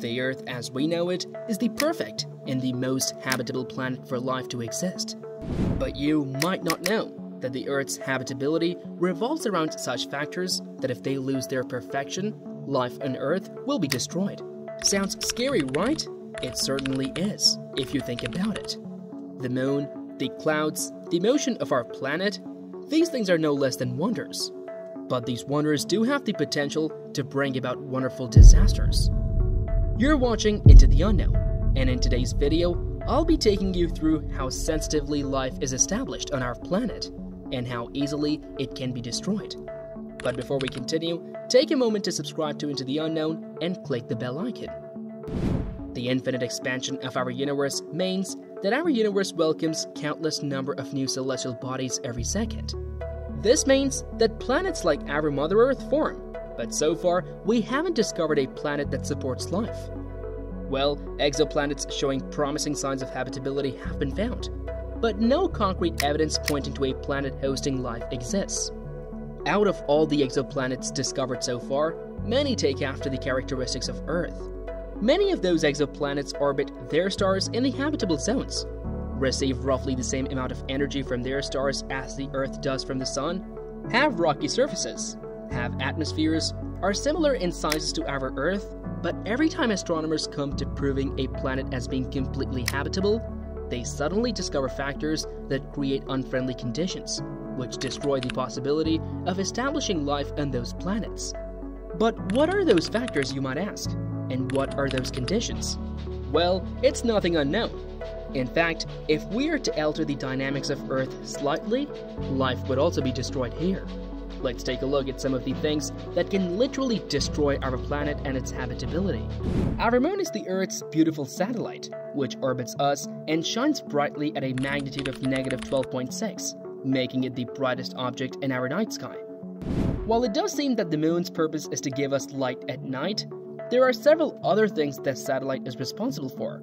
The Earth as we know it is the perfect and the most habitable planet for life to exist. But you might not know that the Earth's habitability revolves around such factors that if they lose their perfection, life on Earth will be destroyed. Sounds scary, right? It certainly is, if you think about it. The moon, the clouds, the motion of our planet, these things are no less than wonders. But these wonders do have the potential to bring about wonderful disasters. You're watching Into the Unknown, and in today's video, I'll be taking you through how sensitively life is established on our planet, and how easily it can be destroyed. But before we continue, take a moment to subscribe to Into the Unknown and click the bell icon. The infinite expansion of our universe means that our universe welcomes countless number of new celestial bodies every second. This means that planets like our Mother Earth form, but so far we haven't discovered a planet that supports life. Well, exoplanets showing promising signs of habitability have been found, but no concrete evidence pointing to a planet hosting life exists. Out of all the exoplanets discovered so far, many take after the characteristics of Earth. Many of those exoplanets orbit their stars in the habitable zones, receive roughly the same amount of energy from their stars as the Earth does from the Sun, have rocky surfaces, have atmospheres, are similar in sizes to our Earth, but every time astronomers come to proving a planet as being completely habitable, they suddenly discover factors that create unfriendly conditions, which destroy the possibility of establishing life on those planets. But what are those factors, you might ask? And what are those conditions? Well, it's nothing unknown. In fact, if we are to alter the dynamics of Earth slightly, life would also be destroyed here. Let's take a look at some of the things that can literally destroy our planet and its habitability. Our moon is the Earth's beautiful satellite, which orbits us and shines brightly at a magnitude of -12.6, making it the brightest object in our night sky. While it does seem that the moon's purpose is to give us light at night, there are several other things that satellite is responsible for.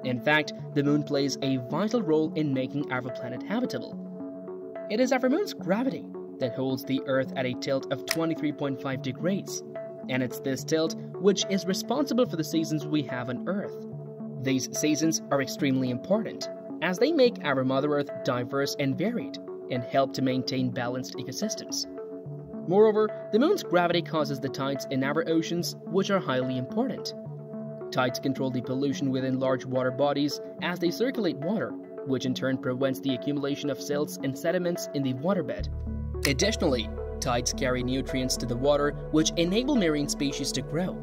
In fact, the moon plays a vital role in making our planet habitable. It is our moon's gravity that holds the Earth at a tilt of 23.5 degrees, and it's this tilt which is responsible for the seasons we have on Earth. These seasons are extremely important, as they make our Mother Earth diverse and varied, and help to maintain balanced ecosystems. Moreover, the moon's gravity causes the tides in our oceans, which are highly important. Tides control the pollution within large water bodies as they circulate water, which in turn prevents the accumulation of silts and sediments in the waterbed. Additionally, tides carry nutrients to the water, which enable marine species to grow.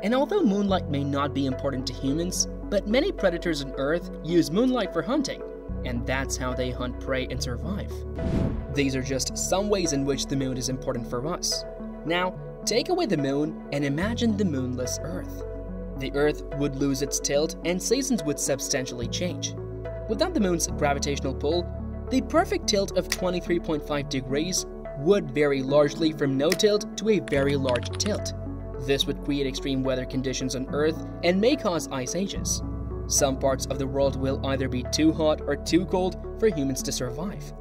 And although moonlight may not be important to humans, but many predators on Earth use moonlight for hunting, and that's how they hunt prey and survive. These are just some ways in which the moon is important for us. Now, take away the moon and imagine the moonless Earth. The Earth would lose its tilt and seasons would substantially change. Without the moon's gravitational pull, the perfect tilt of 23.5 degrees would vary largely from no tilt to a very large tilt. This would create extreme weather conditions on Earth and may cause ice ages. Some parts of the world will either be too hot or too cold for humans to survive.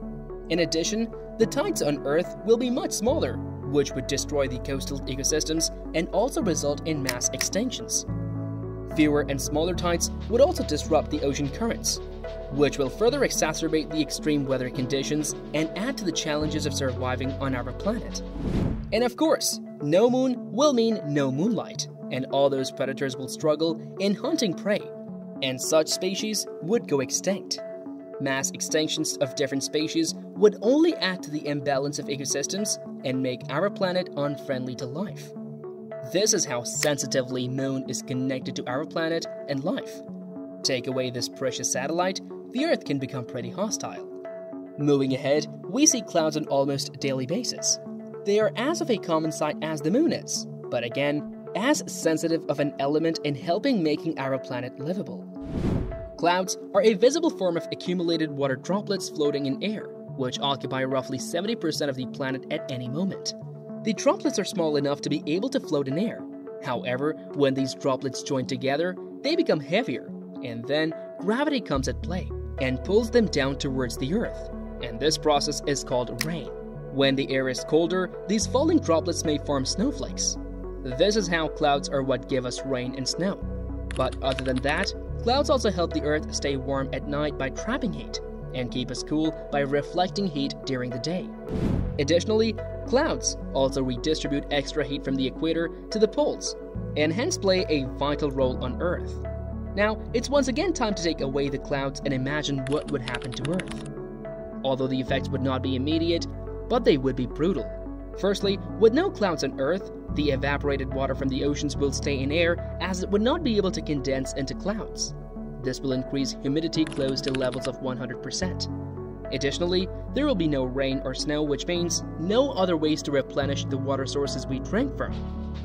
In addition, the tides on Earth will be much smaller, which would destroy the coastal ecosystems and also result in mass extinctions. Fewer and smaller tides would also disrupt the ocean currents, which will further exacerbate the extreme weather conditions and add to the challenges of surviving on our planet. And of course, no moon will mean no moonlight, and all those predators will struggle in hunting prey, and such species would go extinct. Mass extinctions of different species would only add to the imbalance of ecosystems and make our planet unfriendly to life. This is how sensitively moon is connected to our planet and life. Take away this precious satellite, the Earth can become pretty hostile. Moving ahead, we see clouds on almost a daily basis. They are as of a common sight as the moon is, but again, as sensitive of an element in helping making our planet livable. Clouds are a visible form of accumulated water droplets floating in air, which occupy roughly 70% of the planet at any moment. The droplets are small enough to be able to float in air. However, when these droplets join together, they become heavier, and then gravity comes at play and pulls them down towards the Earth, and this process is called rain. When the air is colder, these falling droplets may form snowflakes. This is how clouds are what give us rain and snow. But other than that, clouds also help the Earth stay warm at night by trapping heat, and keep us cool by reflecting heat during the day. Additionally, clouds also redistribute extra heat from the equator to the poles, and hence play a vital role on Earth. Now, it's once again time to take away the clouds and imagine what would happen to Earth. Although the effects would not be immediate, but they would be brutal. Firstly, with no clouds on Earth, the evaporated water from the oceans will stay in air as it would not be able to condense into clouds. This will increase humidity close to levels of 100%. Additionally, there will be no rain or snow, which means no other ways to replenish the water sources we drink from.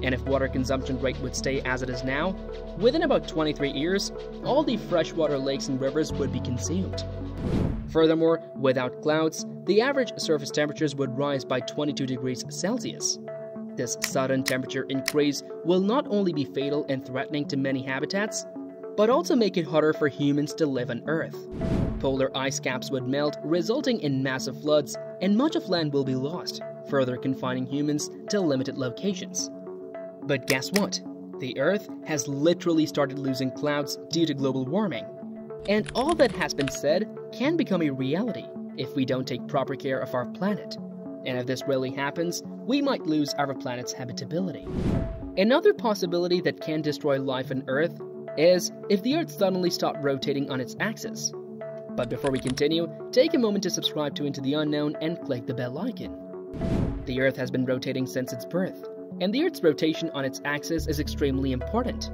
And if water consumption rate would stay as it is now, within about 23 years, all the freshwater lakes and rivers would be consumed. Furthermore, without clouds, the average surface temperatures would rise by 22 degrees Celsius. This sudden temperature increase will not only be fatal and threatening to many habitats, but also make it harder for humans to live on Earth. Polar ice caps would melt, resulting in massive floods, and much of land will be lost, further confining humans to limited locations. But guess what? The Earth has literally started losing clouds due to global warming. And all that has been said can become a reality if we don't take proper care of our planet. And if this really happens, we might lose our planet's habitability. Another possibility that can destroy life on Earth is if the Earth suddenly stopped rotating on its axis. But before we continue, take a moment to subscribe to Into the Unknown and click the bell icon. The Earth has been rotating since its birth, and the Earth's rotation on its axis is extremely important.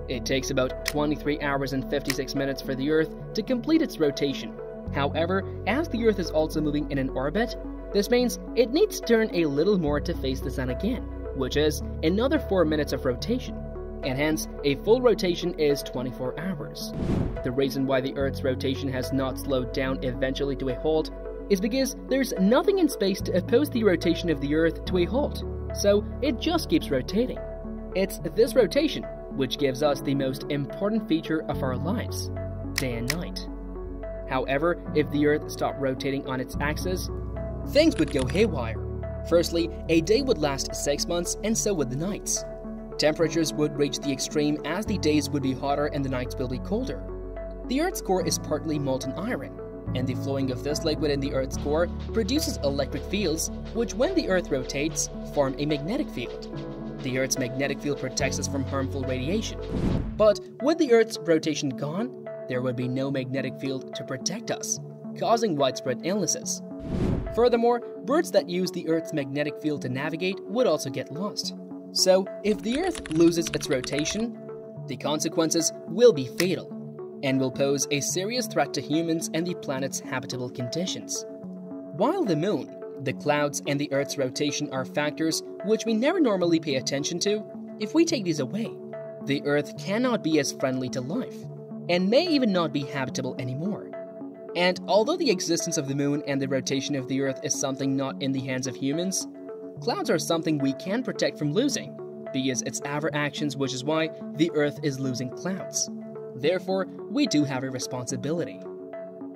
It takes about 23 hours and 56 minutes for the Earth to complete its rotation. However, as the Earth is also moving in an orbit, this means it needs to turn a little more to face the Sun again, which is another 4 minutes of rotation, and hence a full rotation is 24 hours. The reason why the Earth's rotation has not slowed down eventually to a halt is because there's nothing in space to oppose the rotation of the Earth to a halt, so it just keeps rotating. It's this rotation which gives us the most important feature of our lives, day and night. However, if the Earth stopped rotating on its axis, things would go haywire. Firstly, a day would last 6 months, and so would the nights. Temperatures would reach the extreme as the days would be hotter and the nights will be colder. The Earth's core is partly molten iron, and the flowing of this liquid in the Earth's core produces electric fields, which when the Earth rotates, form a magnetic field. The Earth's magnetic field protects us from harmful radiation. But with the Earth's rotation gone, there would be no magnetic field to protect us, causing widespread illnesses. Furthermore, birds that use the Earth's magnetic field to navigate would also get lost. So, if the Earth loses its rotation, the consequences will be fatal and will pose a serious threat to humans and the planet's habitable conditions. While the Moon, the clouds, and the Earth's rotation are factors which we never normally pay attention to, if we take these away, the Earth cannot be as friendly to life, and may even not be habitable anymore. And although the existence of the Moon and the rotation of the Earth is something not in the hands of humans, clouds are something we can protect from losing, because it's our actions, which is why the Earth is losing clouds. Therefore, we do have a responsibility.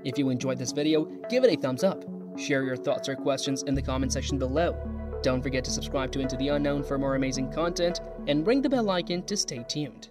If you enjoyed this video, give it a thumbs up. Share your thoughts or questions in the comment section below. Don't forget to subscribe to Into the Unknown for more amazing content, and ring the bell icon to stay tuned.